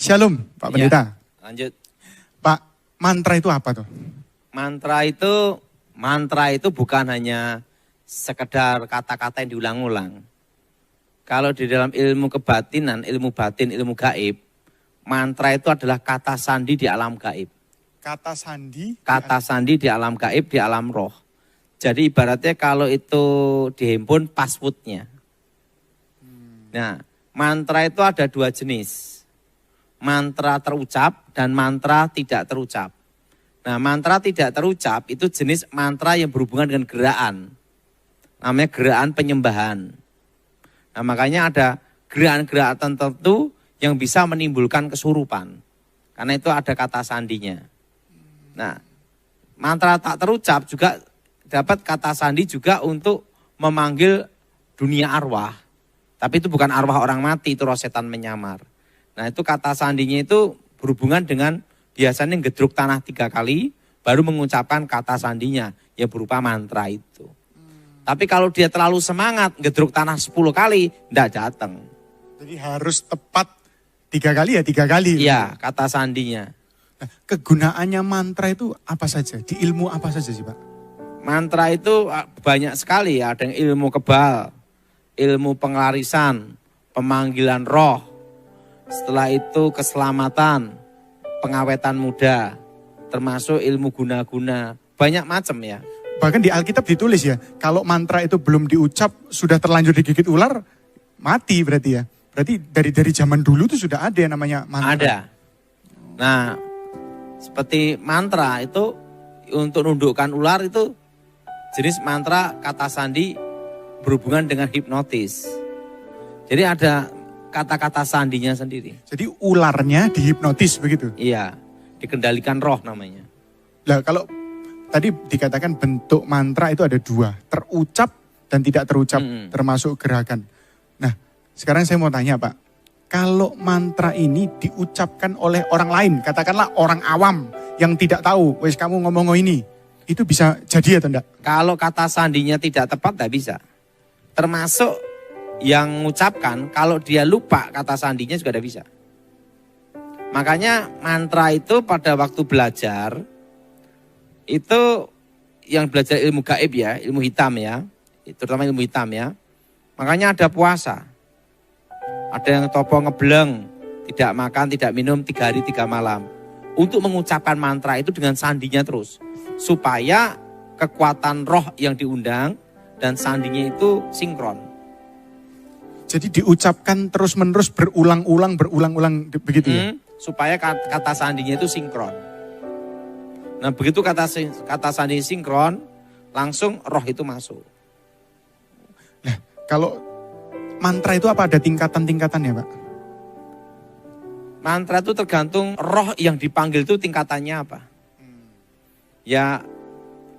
Shalom, Pak Pendeta. Lanjut. Pak, mantra itu apa tuh? Mantra itu bukan hanya sekedar kata-kata yang diulang-ulang. Kalau di dalam ilmu kebatinan, ilmu batin, ilmu gaib, mantra itu adalah kata sandi di alam gaib. Kata sandi? Kata sandi di alam gaib, di alam roh. Jadi ibaratnya kalau itu dihimpun passwordnya. Nah, mantra itu ada dua jenis. Mantra terucap dan mantra tidak terucap. Nah, mantra tidak terucap itu jenis mantra yang berhubungan dengan gerakan. Namanya gerakan penyembahan. Nah, makanya ada gerakan-gerakan tertentu yang bisa menimbulkan kesurupan. Karena itu ada kata sandinya. Nah, mantra tak terucap juga dapat kata sandi juga untuk memanggil dunia arwah. Tapi itu bukan arwah orang mati, itu roh setan menyamar. Nah, itu kata sandinya itu berhubungan dengan biasanya ngedruk tanah 3 kali, baru mengucapkan kata sandinya, ya berupa mantra itu. Tapi kalau dia terlalu semangat, ngedruk tanah 10 kali, enggak datang. Jadi harus tepat 3 kali ya 3 kali. Iya, kata sandinya. Nah, kegunaannya mantra itu apa saja? Di ilmu apa saja sih Pak? Mantra itu banyak sekali ya, ada yang ilmu kebal, ilmu pengelarisan, pemanggilan roh, setelah itu keselamatan, pengawetan muda, termasuk ilmu guna-guna, banyak macam ya. Bahkan di Alkitab ditulis ya, kalau mantra itu belum diucap, sudah terlanjur digigit ular, mati berarti ya. Berarti dari zaman dulu itu sudah ada yang namanya mantra. Ada. Nah, seperti mantra itu untuk nundukkan ular itu jenis mantra kata sandi berhubungan dengan hipnotis. Jadi ada kata-kata sandinya sendiri. Jadi ularnya dihipnotis begitu? Iya, dikendalikan roh namanya. Lah kalau tadi dikatakan bentuk mantra itu ada 2, terucap dan tidak terucap, termasuk gerakan. Nah, sekarang saya mau tanya Pak, kalau mantra ini diucapkan oleh orang lain, katakanlah orang awam yang tidak tahu, wes kamu ngomong ini, itu bisa jadi atau enggak? Kalau kata sandinya tidak tepat, tidak bisa. Termasuk yang mengucapkan, kalau dia lupa kata sandinya juga tidak bisa. Makanya mantra itu pada waktu belajar, itu yang belajar ilmu gaib ya, ilmu hitam ya, terutama ilmu hitam ya. Makanya ada puasa. Ada yang topo ngebleng, tidak makan, tidak minum 3 hari 3 malam. Untuk mengucapkan mantra itu dengan sandinya terus. Supaya kekuatan roh yang diundang dan sandinya itu sinkron. Jadi diucapkan terus-menerus berulang-ulang begitu ya? Supaya kata sandinya itu sinkron. Nah begitu kata sandi sinkron, langsung roh itu masuk. Nah kalau mantra itu apa ada tingkatan-tingkatannya Pak? Mantra itu tergantung roh yang dipanggil itu tingkatannya apa. Ya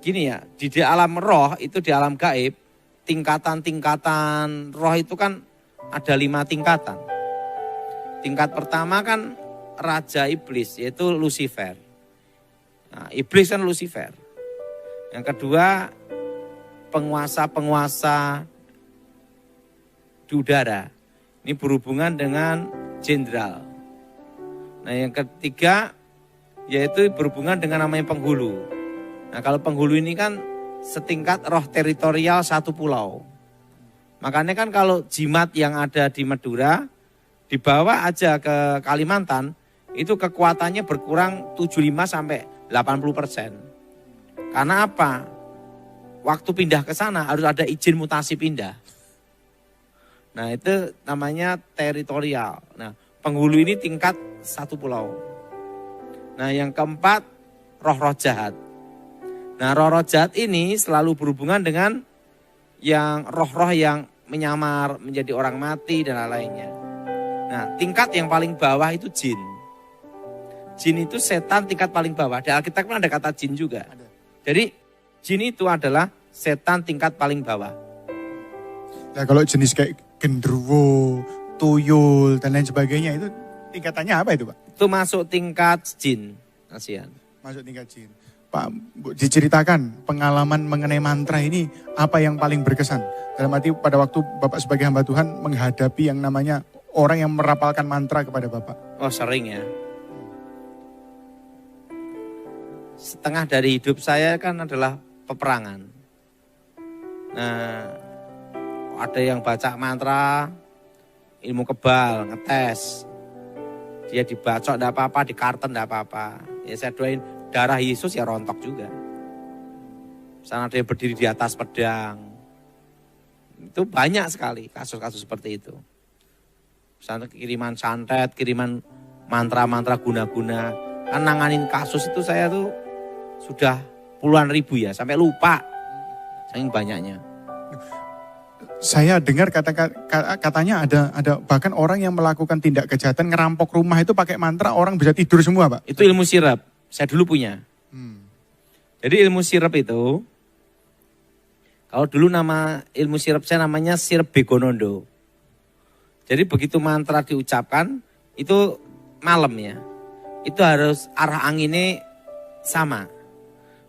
gini ya, di alam roh itu di alam gaib, tingkatan-tingkatan roh itu kan ada 5 tingkatan. Tingkat pertama kan Raja Iblis yaitu Lucifer. Nah, iblis kan Lucifer. Yang kedua, penguasa-penguasa di udara. Ini berhubungan dengan jenderal. Nah, yang ketiga, yaitu berhubungan dengan namanya penghulu. Nah, kalau penghulu ini kan setingkat roh teritorial satu pulau. Makanya kan kalau jimat yang ada di Madura, dibawa aja ke Kalimantan, itu kekuatannya berkurang 75 sampai 80%. Karena apa? Waktu pindah ke sana harus ada izin mutasi pindah. Nah itu namanya teritorial. Nah penghulu ini tingkat satu pulau. Nah yang keempat roh-roh jahat. Nah roh-roh jahat ini selalu berhubungan dengan yang roh-roh yang menyamar menjadi orang mati dan lain-lainnya. Nah tingkat yang paling bawah itu jin. Jin itu setan tingkat paling bawah. Di Alkitab kan ada kata jin juga. Jadi jin itu adalah setan tingkat paling bawah. Nah kalau jenis kayak genderuwo, tuyul dan lain sebagainya itu tingkatannya apa itu Pak? Itu masuk tingkat jin. Kasihan. Masuk tingkat jin. Pak, diceritakan pengalaman mengenai mantra ini apa yang paling berkesan? Dalam arti pada waktu Bapak sebagai hamba Tuhan menghadapi yang namanya orang yang merapalkan mantra kepada Bapak? Oh sering ya. Setengah dari hidup saya kan adalah peperangan. Nah, ada yang baca mantra, ilmu kebal, ngetes. Dia dibacok enggak apa-apa, di karton enggak apa-apa. Ya saya doain darah Yesus ya rontok juga. Sana ada yang berdiri di atas pedang. Itu banyak sekali kasus-kasus seperti itu. Misalnya kiriman santet, kiriman mantra-mantra guna-guna. Kan nanganin kasus itu saya tuh sudah puluhan ribu ya, sampai lupa. Saking banyaknya. Saya dengar katanya ada bahkan orang yang melakukan tindak kejahatan ngerampok rumah itu pakai mantra, orang bisa tidur semua, Pak. Itu ilmu sirap. Saya dulu punya. Jadi ilmu sirap itu, kalau dulu nama ilmu sirap saya namanya sirap Begonondo. Jadi begitu mantra diucapkan, itu malam ya. Itu harus arah anginnya sama.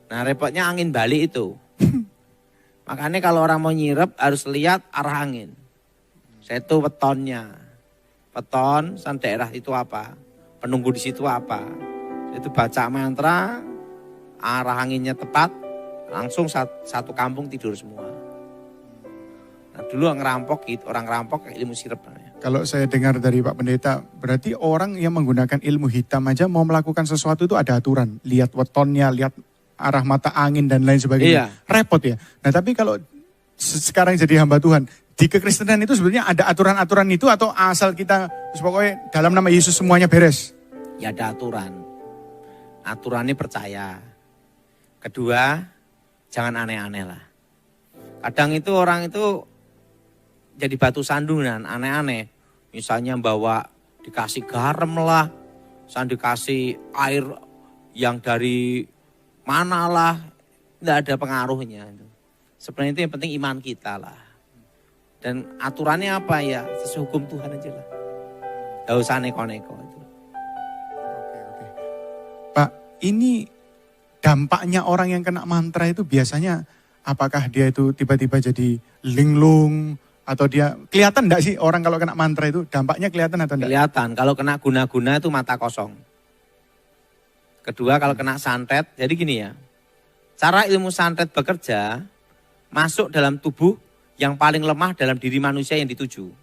Nah repotnya angin balik itu. Makanya kalau orang mau nyirep harus lihat arah angin. Saya itu wetonnya. Weton, san daerah itu apa. Penunggu di situ apa. Itu baca mantra, arah anginnya tepat, langsung satu kampung tidur semua. Nah dulu ngerampok gitu, orang ngerampok kayak ilmu sirep. Kalau saya dengar dari Pak Pendeta, berarti orang yang menggunakan ilmu hitam aja mau melakukan sesuatu itu ada aturan. Lihat wetonnya, lihat arah mata angin dan lain sebagainya. Iya. Repot ya. Nah tapi kalau sekarang jadi hamba Tuhan, di kekristenan itu sebenarnya ada aturan-aturan itu atau asal kita pokoknya dalam nama Yesus semuanya beres? Ya ada aturan. Aturannya percaya. Kedua, jangan aneh-aneh lah. Kadang itu orang itu jadi batu sandungan, aneh-aneh. Misalnya bawa dikasih garam lah, dikasih air yang dari mana lah, tidak ada pengaruhnya. Sebenarnya itu yang penting iman kita lah. Dan aturannya apa ya, sesuai hukum Tuhan aja lah. Gak usah neko-neko. Oke. Pak, ini dampaknya orang yang kena mantra itu biasanya apakah dia itu tiba-tiba jadi linglung atau dia kelihatan enggak sih orang kalau kena mantra itu dampaknya kelihatan atau enggak? Kelihatan, kalau kena guna-guna itu mata kosong. Kedua kalau kena santet, jadi gini ya, cara ilmu santet bekerja masuk dalam tubuh yang paling lemah dalam diri manusia yang dituju.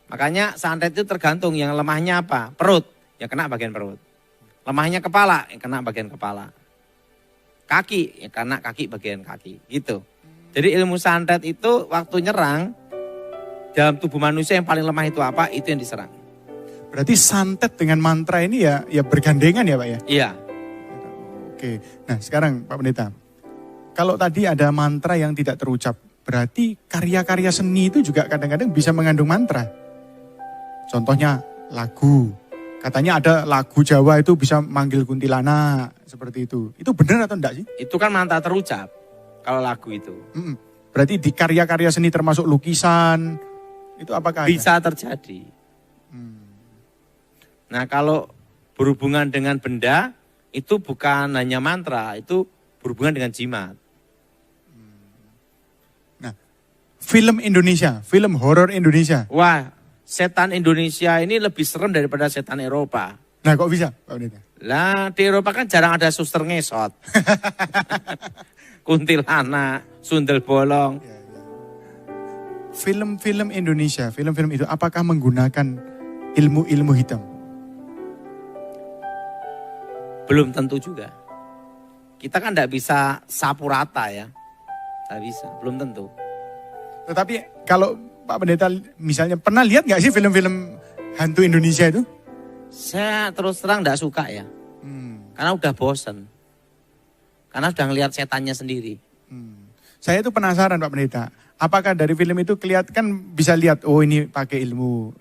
Makanya santet itu tergantung yang lemahnya apa, perut, yang kena bagian perut. Lemahnya kepala, yang kena bagian kepala. Kaki, yang kena kaki bagian kaki, gitu. Jadi ilmu santet itu waktu nyerang, dalam tubuh manusia yang paling lemah itu apa, itu yang diserang. Berarti santet dengan mantra ini ya bergandengan ya Pak ya? Iya. Oke, nah sekarang Pak Pendeta, kalau tadi ada mantra yang tidak terucap, berarti karya-karya seni itu juga kadang-kadang bisa mengandung mantra. Contohnya lagu, katanya ada lagu Jawa itu bisa manggil kuntilanak, seperti itu. Itu benar atau enggak sih? Itu kan mantra terucap, kalau lagu itu. Berarti di karya-karya seni termasuk lukisan, itu apakah bisa terjadi? Nah kalau berhubungan dengan benda, itu bukan hanya mantra, itu berhubungan dengan jimat. Nah, film Indonesia, film horor Indonesia. Wah, setan Indonesia ini lebih serem daripada setan Eropa. Nah kok bisa Pak Pendeta? Lah di Eropa kan jarang ada suster ngesot. Kuntilanak, sundel bolong. Film-film Indonesia, film-film itu apakah menggunakan ilmu-ilmu hitam? Belum tentu juga. Kita kan tidak bisa sapu rata ya. Tidak bisa, belum tentu. Tetapi kalau Pak Pendeta misalnya pernah lihat nggak sih film-film hantu Indonesia itu? Saya terus terang tidak suka ya. Karena udah bosen. Karena sudah ngelihat setannya sendiri. Saya itu penasaran Pak Pendeta. Apakah dari film itu kelihatan kan bisa lihat oh ini pakai ilmu,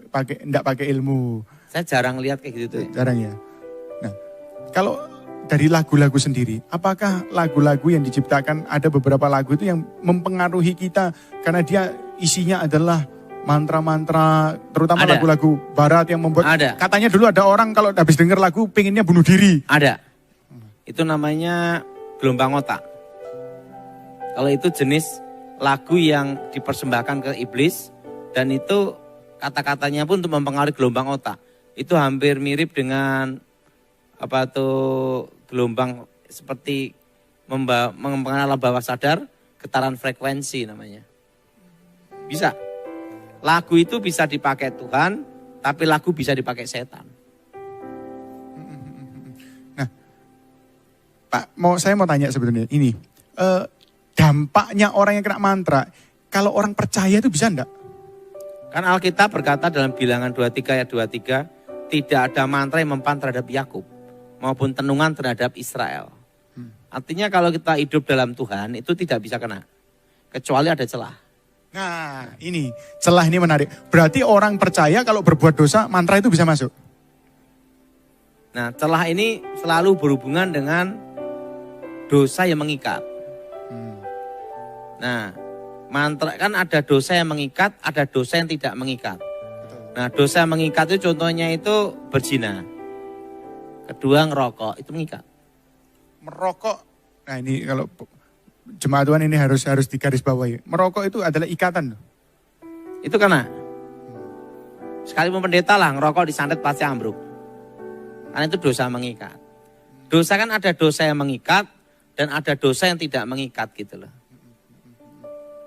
enggak pakai ilmu. Saya jarang lihat kayak gitu ya. Jarang ya. Nah, kalau dari lagu-lagu sendiri, apakah lagu-lagu yang diciptakan ada beberapa lagu itu yang mempengaruhi kita karena dia isinya adalah mantra-mantra, terutama lagu-lagu barat yang membuat katanya dulu ada orang kalau habis denger lagu pengennya bunuh diri. Ada. Itu namanya gelombang otak. Kalau itu jenis lagu yang dipersembahkan ke iblis dan itu kata-katanya pun untuk mempengaruhi gelombang otak. Itu hampir mirip dengan gelombang seperti mempengaruhi alam bawah sadar, getaran frekuensi namanya. Bisa. Lagu itu bisa dipakai Tuhan, tapi lagu bisa dipakai setan. Nah, Pak, saya mau tanya sebetulnya ini, dampaknya orang yang kena mantra, kalau orang percaya itu bisa enggak? Kan Alkitab berkata dalam Bilangan 23 ayat 23, tidak ada mantra yang mempan terhadap Yakub maupun tenungan terhadap Israel. Artinya kalau kita hidup dalam Tuhan itu tidak bisa kena, kecuali ada celah. Nah, ini celah ini menarik. Berarti orang percaya kalau berbuat dosa, mantra itu bisa masuk. Nah, celah ini selalu berhubungan dengan dosa yang mengikat. Nah, mantra kan ada dosa yang mengikat, ada dosa yang tidak mengikat. Nah, dosa yang mengikat itu contohnya itu berzina. Kedua, ngerokok, itu mengikat. Merokok, nah ini kalau jemaat Tuhan ini harus digarisbawahi. Merokok itu adalah ikatan. Itu karena sekalipun pendeta lah ngerokok disantet pasti ambruk. Karena itu dosa mengikat. Dosa kan ada dosa yang mengikat dan ada dosa yang tidak mengikat gitu loh.